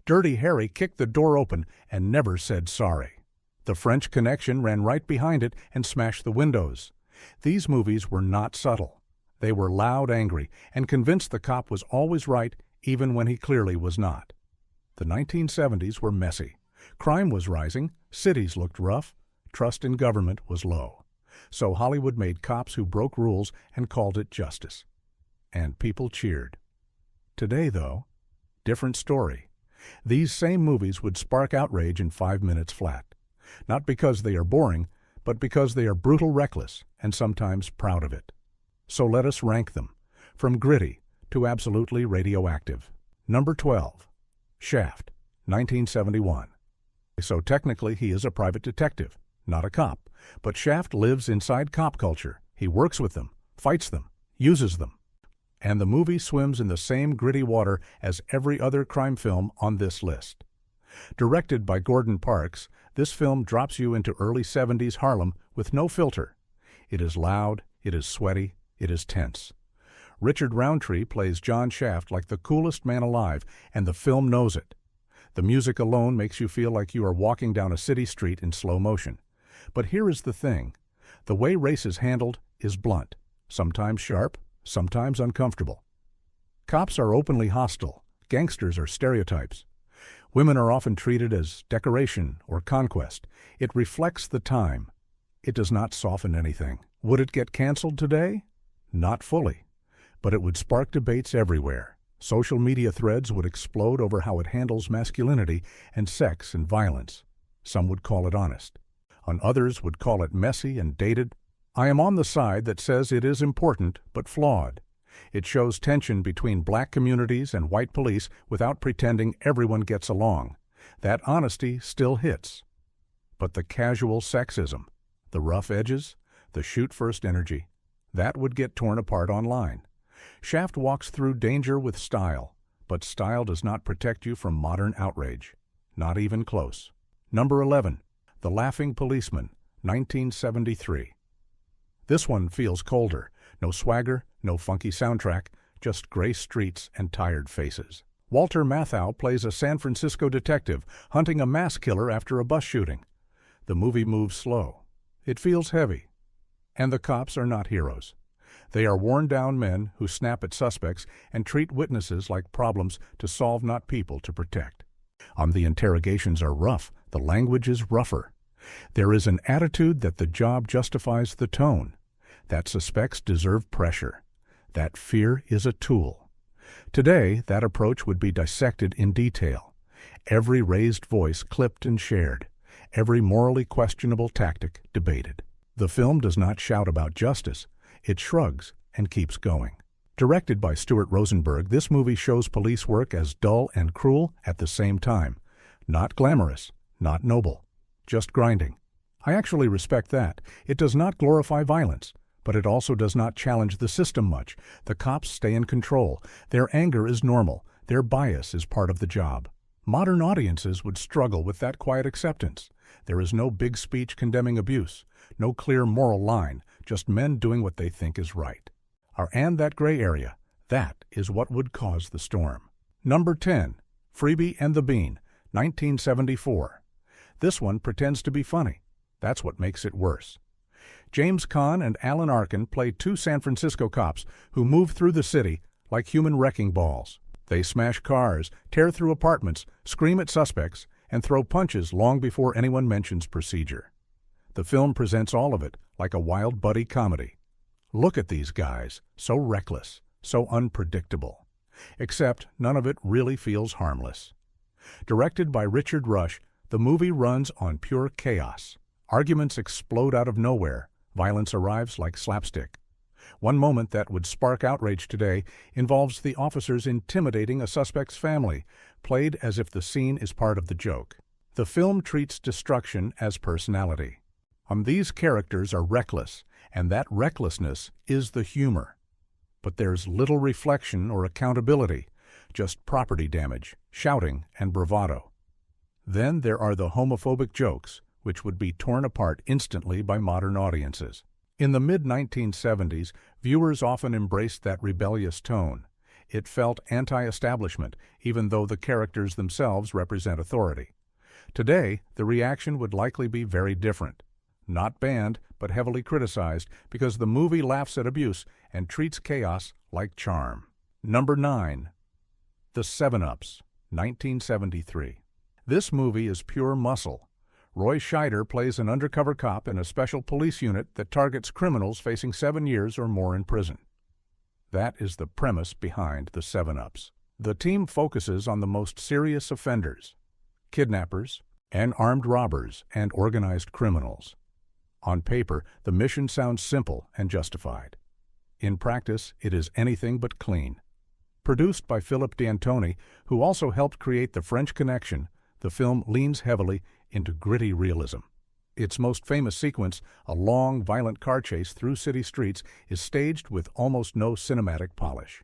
Dirty Harry kicked the door open and never said sorry. The French Connection ran right behind it and smashed the windows. These movies were not subtle. They were loud, angry, and convinced the cop was always right even when he clearly was not. The 1970s were messy. Crime was rising, cities looked rough, trust in government was low. So Hollywood made cops who broke rules and called it justice. And people cheered. Today, though, different story. These same movies would spark outrage in 5 minutes flat. Not because they are boring, but because they are brutal, reckless, and sometimes proud of it. So let us rank them, from gritty to absolutely radioactive. Number 12. Shaft, 1971. So technically he is a private detective, not a cop, but Shaft lives inside cop culture. He works with them, fights them, uses them. And the movie swims in the same gritty water as every other crime film on this list. Directed by Gordon Parks, this film drops you into early 70s Harlem with no filter. It is loud, it is sweaty, it is tense. Richard Roundtree plays John Shaft like the coolest man alive, and the film knows it. The music alone makes you feel like you are walking down a city street in slow motion. But here is the thing. The way race is handled is blunt, sometimes sharp, sometimes uncomfortable. Cops are openly hostile. Gangsters are stereotypes. Women are often treated as decoration or conquest. It reflects the time. It does not soften anything. Would it get canceled today? Not fully. But it would spark debates everywhere. Social media threads would explode over how it handles masculinity and sex and violence. Some would call it honest. Others would call it messy and dated. I am on the side that says it is important but flawed. It shows tension between black communities and white police without pretending everyone gets along. That honesty still hits. But the casual sexism, the rough edges, the shoot-first energy, that would get torn apart online. Shaft walks through danger with style, but style does not protect you from modern outrage. Not even close. Number 11. The Laughing Policeman, 1973. This one feels colder. No swagger, no funky soundtrack, just gray streets and tired faces. Walter Matthau plays a San Francisco detective hunting a mass killer after a bus shooting. The movie moves slow. It feels heavy. And the cops are not heroes. They are worn-down men who snap at suspects and treat witnesses like problems to solve, not people to protect. The interrogations are rough. The language is rougher. There is an attitude that the job justifies the tone, that suspects deserve pressure, that fear is a tool. Today, that approach would be dissected in detail. Every raised voice clipped and shared. Every morally questionable tactic debated. The film does not shout about justice. It shrugs and keeps going. Directed by Stuart Rosenberg, this movie shows police work as dull and cruel at the same time. Not glamorous, not noble, just grinding. I actually respect that. It does not glorify violence, but it also does not challenge the system much. The cops stay in control. Their anger is normal. Their bias is part of the job. Modern audiences would struggle with that quiet acceptance. There is no big speech condemning abuse, no clear moral line, just men doing what they think is right. And that gray area, that is what would cause the storm. Number 10. Freebie and the Bean, 1974. This one pretends to be funny. That's what makes it worse. James Caan and Alan Arkin play two San Francisco cops who move through the city like human wrecking balls. They smash cars, tear through apartments, scream at suspects, and throw punches long before anyone mentions procedure. The film presents all of it like a wild buddy comedy. Look at these guys, so reckless, so unpredictable. Except none of it really feels harmless. Directed by Richard Rush, the movie runs on pure chaos. Arguments explode out of nowhere. Violence arrives like slapstick. One moment that would spark outrage today involves the officers intimidating a suspect's family, played as if the scene is part of the joke. The film treats destruction as personality. These characters are reckless, and that recklessness is the humor. But there's little reflection or accountability, just property damage, shouting, and bravado. Then there are the homophobic jokes, which would be torn apart instantly by modern audiences. In the mid-1970s, viewers often embraced that rebellious tone. It felt anti-establishment, even though the characters themselves represent authority. Today, the reaction would likely be very different. Not banned, but heavily criticized because the movie laughs at abuse and treats chaos like charm. Number 9. The 7-Ups, 1973. This movie is pure muscle. Roy Scheider plays an undercover cop in a special police unit that targets criminals facing 7 years or more in prison. That is the premise behind the 7-Ups. The team focuses on the most serious offenders, kidnappers, and armed robbers and organized criminals. On paper, the mission sounds simple and justified. In practice, it is anything but clean. Produced by Philip D'Antoni, who also helped create The French Connection, the film leans heavily into gritty realism. Its most famous sequence, a long, violent car chase through city streets, is staged with almost no cinematic polish.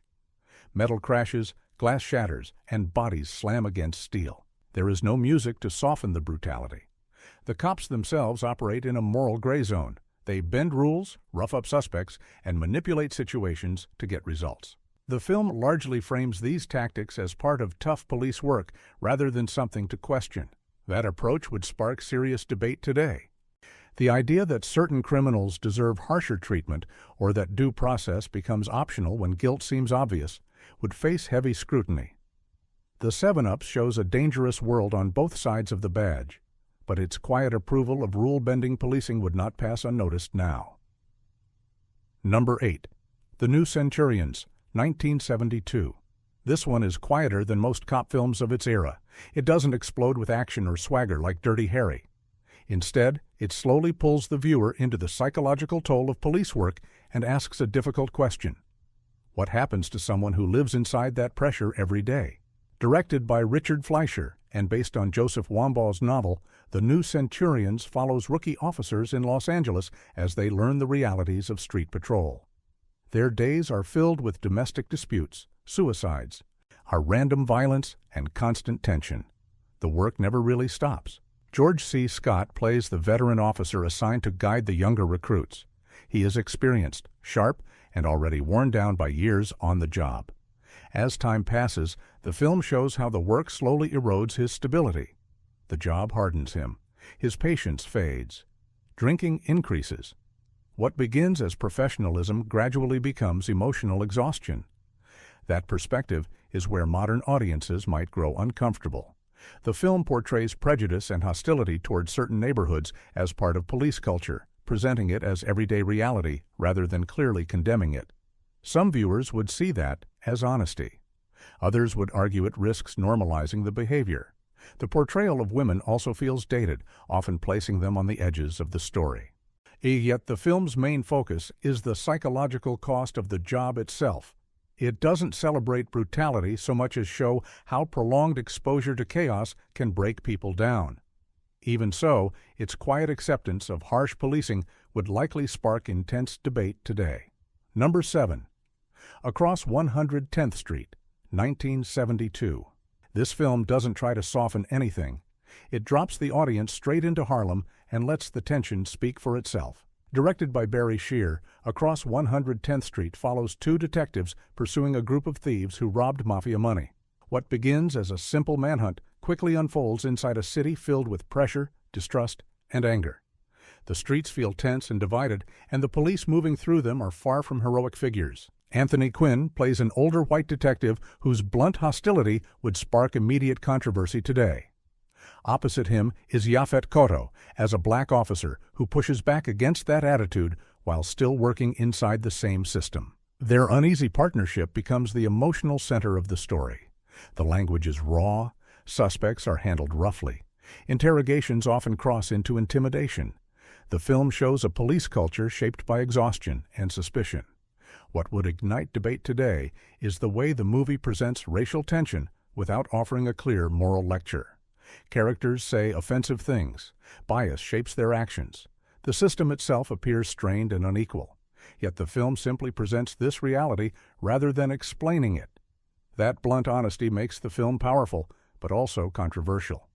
Metal crashes, glass shatters, and bodies slam against steel. There is no music to soften the brutality. The cops themselves operate in a moral gray zone. They bend rules, rough up suspects, and manipulate situations to get results. The film largely frames these tactics as part of tough police work rather than something to question. That approach would spark serious debate today. The idea that certain criminals deserve harsher treatment or that due process becomes optional when guilt seems obvious would face heavy scrutiny. The 7-Ups shows a dangerous world on both sides of the badge, but its quiet approval of rule-bending policing would not pass unnoticed now. Number 8. The New Centurions, 1972. This one is quieter than most cop films of its era. It doesn't explode with action or swagger like Dirty Harry. Instead, it slowly pulls the viewer into the psychological toll of police work and asks a difficult question. What happens to someone who lives inside that pressure every day? Directed by Richard Fleischer and based on Joseph Wambaugh's novel, The New Centurions follows rookie officers in Los Angeles as they learn the realities of street patrol. Their days are filled with domestic disputes, suicides, random violence, and constant tension. The work never really stops. George C. Scott plays the veteran officer assigned to guide the younger recruits. He is experienced, sharp, and already worn down by years on the job. As time passes, the film shows how the work slowly erodes his stability. The job hardens him. His patience fades. Drinking increases. What begins as professionalism gradually becomes emotional exhaustion. That perspective is where modern audiences might grow uncomfortable. The film portrays prejudice and hostility toward certain neighborhoods as part of police culture, presenting it as everyday reality rather than clearly condemning it. Some viewers would see that as honesty. Others would argue it risks normalizing the behavior. The portrayal of women also feels dated, often placing them on the edges of the story. Yet the film's main focus is the psychological cost of the job itself. It doesn't celebrate brutality so much as show how prolonged exposure to chaos can break people down. Even so, its quiet acceptance of harsh policing would likely spark intense debate today. Number 7. Across 110th Street, 1972. This film doesn't try to soften anything. It drops the audience straight into Harlem and lets the tension speak for itself. Directed by Barry Shear, Across 110th Street follows two detectives pursuing a group of thieves who robbed mafia money. What begins as a simple manhunt quickly unfolds inside a city filled with pressure, distrust, and anger. The streets feel tense and divided, and the police moving through them are far from heroic figures. Anthony Quinn plays an older white detective whose blunt hostility would spark immediate controversy today. Opposite him is Yaphet Kotto as a black officer who pushes back against that attitude while still working inside the same system. Their uneasy partnership becomes the emotional center of the story. The language is raw, suspects are handled roughly, interrogations often cross into intimidation. The film shows a police culture shaped by exhaustion and suspicion. What would ignite debate today is the way the movie presents racial tension without offering a clear moral lecture. Characters say offensive things. Bias shapes their actions. The system itself appears strained and unequal. Yet the film simply presents this reality rather than explaining it. That blunt honesty makes the film powerful, but also controversial.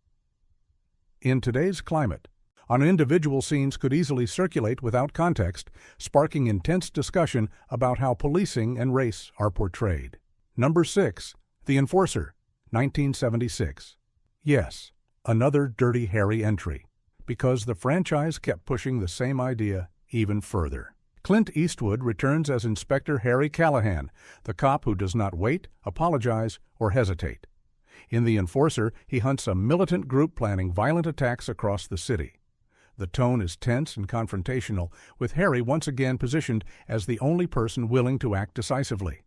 In today's climate, individual scenes could easily circulate without context, sparking intense discussion about how policing and race are portrayed. Number 6. The Enforcer, 1976. Yes, another Dirty Harry entry, because the franchise kept pushing the same idea even further. Clint Eastwood returns as Inspector Harry Callahan, the cop who does not wait, apologize, or hesitate. In The Enforcer, he hunts a militant group planning violent attacks across the city. The tone is tense and confrontational, with Harry once again positioned as the only person willing to act decisively.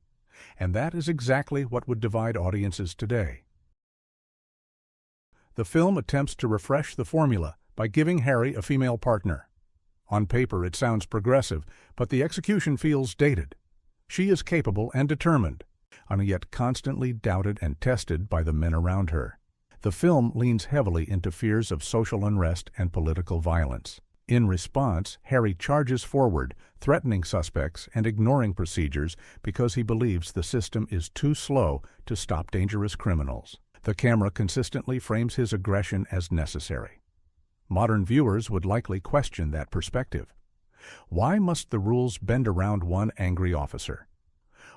And that is exactly what would divide audiences today. The film attempts to refresh the formula by giving Harry a female partner. On paper it sounds progressive, but the execution feels dated. She is capable and determined, and yet constantly doubted and tested by the men around her. The film leans heavily into fears of social unrest and political violence. In response, Harry charges forward, threatening suspects and ignoring procedures because he believes the system is too slow to stop dangerous criminals. The camera consistently frames his aggression as necessary. Modern viewers would likely question that perspective. Why must the rules bend around one angry officer?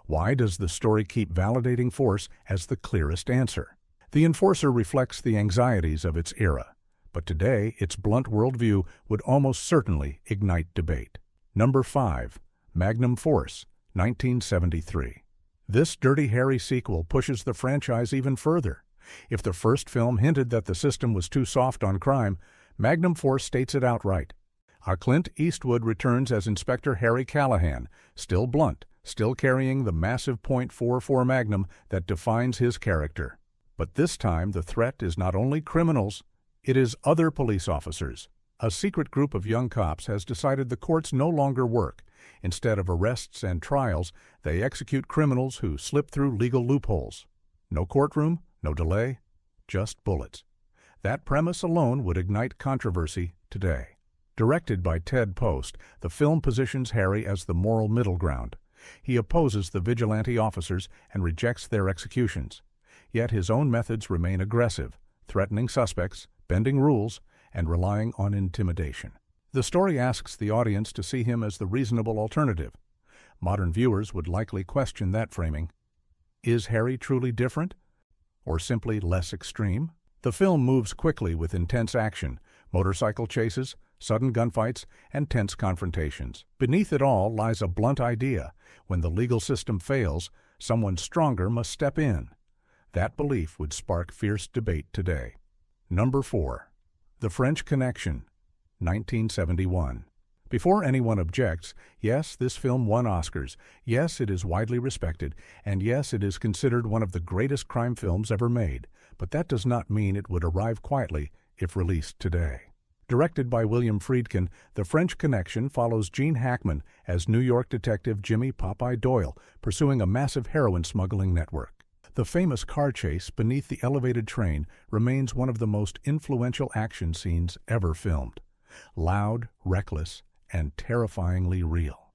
Why does the story keep validating force as the clearest answer? The Enforcer reflects the anxieties of its era, but today its blunt worldview would almost certainly ignite debate. Number 5. Magnum Force, 1973. This Dirty Harry sequel pushes the franchise even further. If the first film hinted that the system was too soft on crime, Magnum Force states it outright. Our Clint Eastwood returns as Inspector Harry Callahan, still blunt, still carrying the massive .44 Magnum that defines his character. But this time the threat is not only criminals, it is other police officers. A secret group of young cops has decided the courts no longer work. Instead of arrests and trials, they execute criminals who slip through legal loopholes. No courtroom, no delay, just bullets. That premise alone would ignite controversy today. Directed by Ted Post, the film positions Harry as the moral middle ground. He opposes the vigilante officers and rejects their executions. Yet his own methods remain aggressive, threatening suspects, bending rules, and relying on intimidation. The story asks the audience to see him as the reasonable alternative. Modern viewers would likely question that framing. Is Harry truly different, or simply less extreme? The film moves quickly with intense action, motorcycle chases, sudden gunfights, and tense confrontations. Beneath it all lies a blunt idea. When the legal system fails, someone stronger must step in. That belief would spark fierce debate today. Number 4. The French Connection, 1971. Before anyone objects, yes, this film won Oscars, yes, it is widely respected, and yes, it is considered one of the greatest crime films ever made, but that does not mean it would arrive quietly if released today. Directed by William Friedkin, The French Connection follows Gene Hackman as New York detective Jimmy Popeye Doyle, pursuing a massive heroin smuggling network. The famous car chase beneath the elevated train remains one of the most influential action scenes ever filmed. Loud, reckless, and terrifyingly real.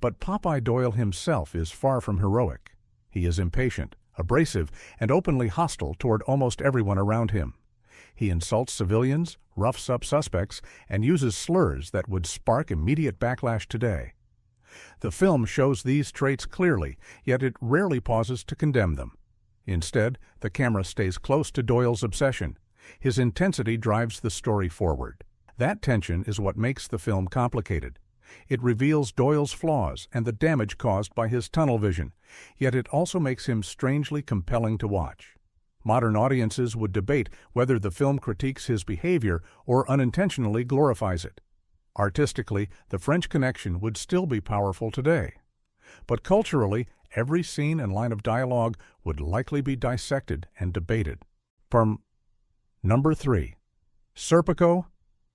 But Popeye Doyle himself is far from heroic. He is impatient, abrasive, and openly hostile toward almost everyone around him. He insults civilians, roughs up suspects, and uses slurs that would spark immediate backlash today. The film shows these traits clearly, yet it rarely pauses to condemn them. Instead, the camera stays close to Doyle's obsession. His intensity drives the story forward. That tension is what makes the film complicated. It reveals Doyle's flaws and the damage caused by his tunnel vision, yet it also makes him strangely compelling to watch. Modern audiences would debate whether the film critiques his behavior or unintentionally glorifies it. Artistically, The French Connection would still be powerful today. But culturally, every scene and line of dialogue would likely be dissected and debated. From Number 3. Serpico,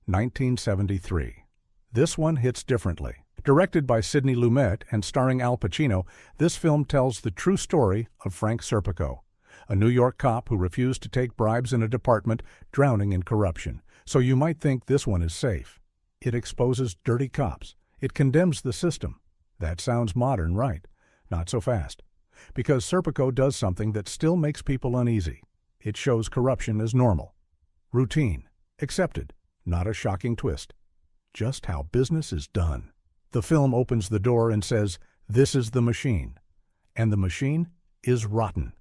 1973. This one hits differently. Directed by Sidney Lumet and starring Al Pacino, this film tells the true story of Frank Serpico, a New York cop who refused to take bribes in a department, drowning in corruption. So you might think this one is safe. It exposes dirty cops. It condemns the system. That sounds modern, right? Not so fast. Because Serpico does something that still makes people uneasy. It shows corruption as normal. Routine. Accepted. Not a shocking twist. Just how business is done. The film opens the door and says, "This is the machine." And the machine is rotten.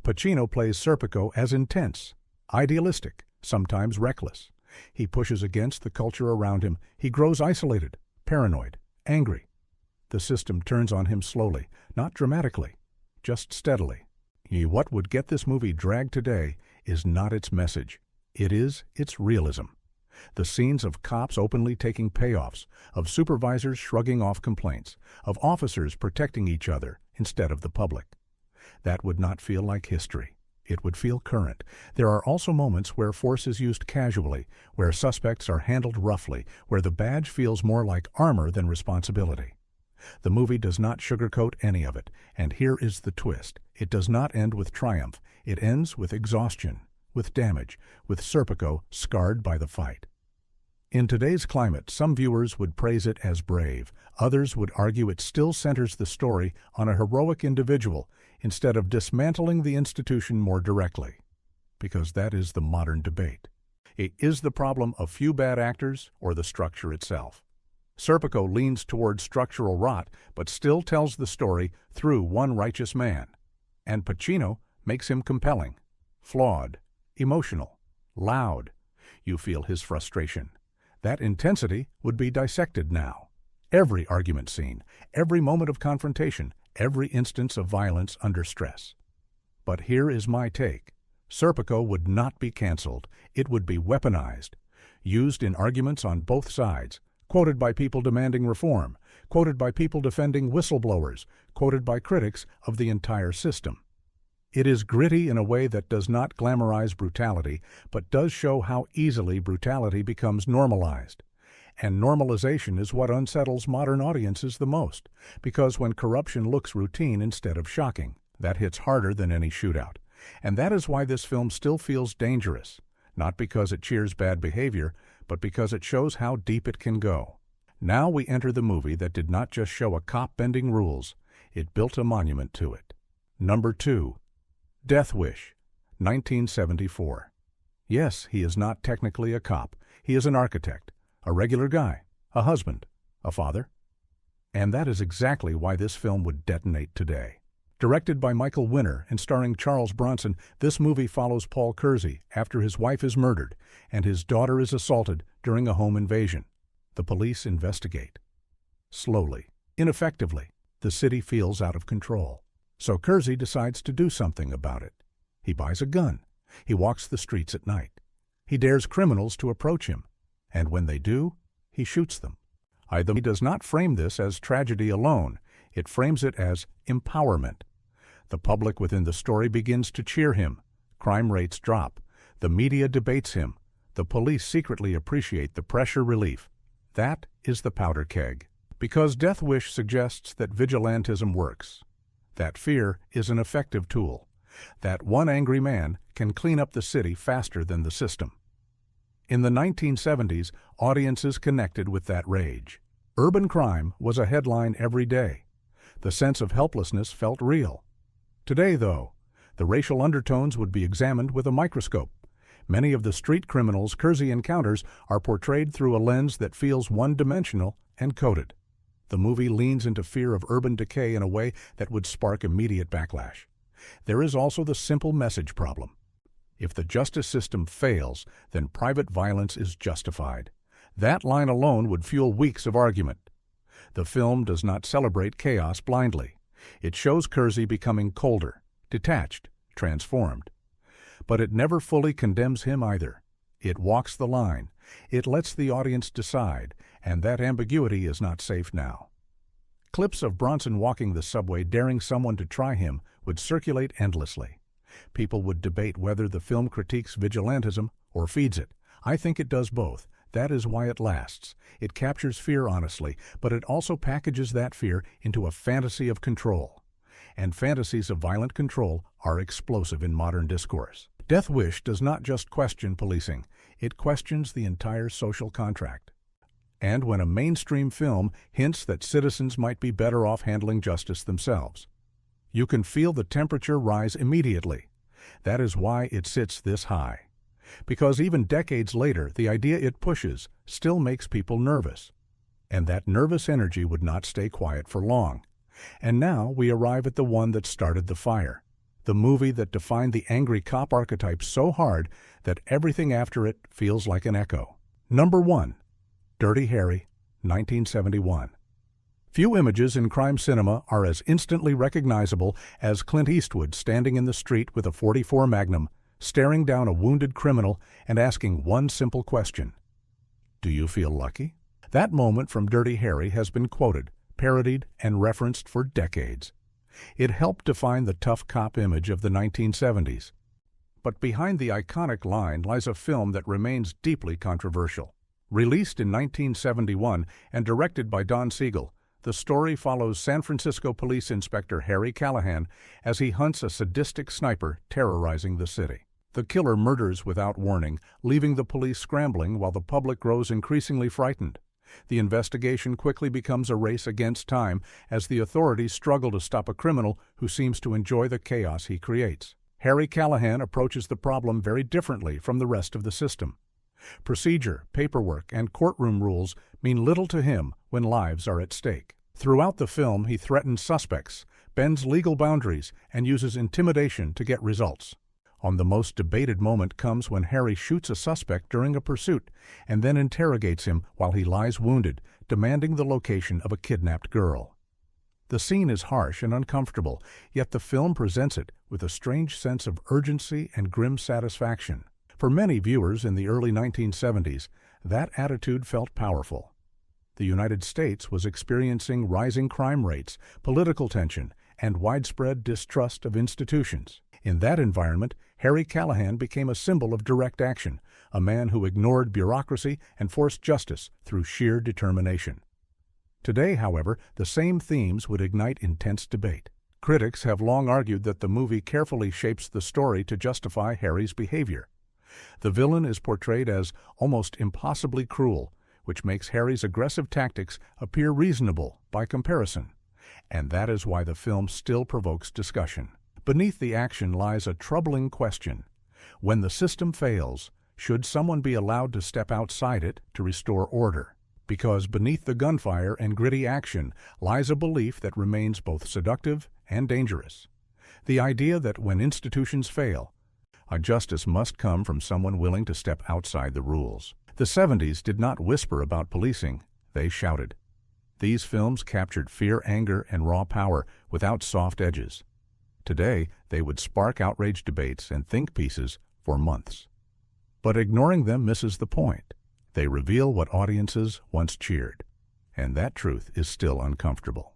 Pacino plays Serpico as intense, idealistic, sometimes reckless. He pushes against the culture around him. He grows isolated, paranoid, angry. The system turns on him slowly, not dramatically, just steadily. What would get this movie dragged today is not its message. It is its realism. The scenes of cops openly taking payoffs, of supervisors shrugging off complaints, of officers protecting each other instead of the public. That would not feel like history. It would feel current. There are also moments where force is used casually, where suspects are handled roughly, where the badge feels more like armor than responsibility. The movie does not sugarcoat any of it, and here is the twist. It does not end with triumph. It ends with exhaustion, with damage, with Serpico scarred by the fight. In today's climate, some viewers would praise it as brave. Others would argue it still centers the story on a heroic individual instead of dismantling the institution more directly. Because that is the modern debate. Is the problem a few bad actors or the structure itself? Serpico leans toward structural rot, but still tells the story through one righteous man. And Pacino makes him compelling, flawed, emotional, loud. You feel his frustration. That intensity would be dissected now. Every argument scene, every moment of confrontation, every instance of violence under stress. But here is my take. Serpico would not be canceled. It would be weaponized, used in arguments on both sides, quoted by people demanding reform, quoted by people defending whistleblowers, quoted by critics of the entire system. It is gritty in a way that does not glamorize brutality, but does show how easily brutality becomes normalized. And normalization is what unsettles modern audiences the most, because when corruption looks routine instead of shocking, that hits harder than any shootout. And that is why this film still feels dangerous, not because it cheers bad behavior, but because it shows how deep it can go. Now we enter the movie that did not just show a cop bending rules, it built a monument to it. Number 2. Death Wish, 1974. Yes, he is not technically a cop. He is an architect, a regular guy, a husband, a father. And that is exactly why this film would detonate today. Directed by Michael Winner and starring Charles Bronson, this movie follows Paul Kersey after his wife is murdered and his daughter is assaulted during a home invasion. The police investigate. Slowly, ineffectively, the city feels out of control. So Kersey decides to do something about it. He buys a gun. He walks the streets at night. He dares criminals to approach him. And when they do, he shoots them. He does not frame this as tragedy alone. It frames it as empowerment. The public within the story begins to cheer him. Crime rates drop. The media debates him. The police secretly appreciate the pressure relief. That is the powder keg. Because Death Wish suggests that vigilantism works. That fear is an effective tool. That one angry man can clean up the city faster than the system. In the 1970s, audiences connected with that rage. Urban crime was a headline every day. The sense of helplessness felt real. Today, though, the racial undertones would be examined with a microscope. Many of the street criminals Kersey encounters are portrayed through a lens that feels one-dimensional and coded. The movie leans into fear of urban decay in a way that would spark immediate backlash. There is also the simple message problem. If the justice system fails, then private violence is justified. That line alone would fuel weeks of argument. The film does not celebrate chaos blindly. It shows Kersey becoming colder, detached, transformed. But it never fully condemns him either. It walks the line. It lets the audience decide, and that ambiguity is not safe now. Clips of Bronson walking the subway daring someone to try him would circulate endlessly. People would debate whether the film critiques vigilantism or feeds it. I think it does both. That is why it lasts. It captures fear honestly, but it also packages that fear into a fantasy of control. And fantasies of violent control are explosive in modern discourse. Death Wish does not just question policing. It questions the entire social contract. And when a mainstream film hints that citizens might be better off handling justice themselves, you can feel the temperature rise immediately. That is why it sits this high. Because even decades later, the idea it pushes still makes people nervous. And that nervous energy would not stay quiet for long. And now we arrive at the one that started the fire. the movie that defined the angry cop archetype so hard that everything after it feels like an echo. Number 1. Dirty Harry, 1971. Few images in crime cinema are as instantly recognizable as Clint Eastwood standing in the street with a .44 Magnum, staring down a wounded criminal and asking one simple question: "Do you feel lucky?" That moment from Dirty Harry has been quoted, parodied, and referenced for decades. It helped define the tough cop image of the 1970s. But behind the iconic line lies a film that remains deeply controversial. Released in 1971 and directed by Don Siegel, the story follows San Francisco Police Inspector Harry Callahan as he hunts a sadistic sniper terrorizing the city. The killer murders without warning, leaving the police scrambling while the public grows increasingly frightened. The investigation quickly becomes a race against time as the authorities struggle to stop a criminal who seems to enjoy the chaos he creates. Harry Callahan approaches the problem very differently from the rest of the system. Procedure, paperwork, and courtroom rules mean little to him when lives are at stake. Throughout the film, he threatens suspects, bends legal boundaries, and uses intimidation to get results. The most debated moment comes when Harry shoots a suspect during a pursuit and then interrogates him while he lies wounded, demanding the location of a kidnapped girl. The scene is harsh and uncomfortable, yet the film presents it with a strange sense of urgency and grim satisfaction. For many viewers in the early 1970s, that attitude felt powerful. The United States was experiencing rising crime rates, political tension, and widespread distrust of institutions. In that environment, Harry Callahan became a symbol of direct action, a man who ignored bureaucracy and forced justice through sheer determination. Today, however, the same themes would ignite intense debate. Critics have long argued that the movie carefully shapes the story to justify Harry's behavior. The villain is portrayed as almost impossibly cruel, which makes Harry's aggressive tactics appear reasonable by comparison. And that is why the film still provokes discussion. Beneath the action lies a troubling question. When the system fails, should someone be allowed to step outside it to restore order? Because beneath the gunfire and gritty action lies a belief that remains both seductive and dangerous. The idea that when institutions fail, a justice must come from someone willing to step outside the rules. The 70s did not whisper about policing, they shouted. These films captured fear, anger, and raw power without soft edges. Today, they would spark outrage debates and think pieces for months. But ignoring them misses the point. They reveal what audiences once cheered, and that truth is still uncomfortable.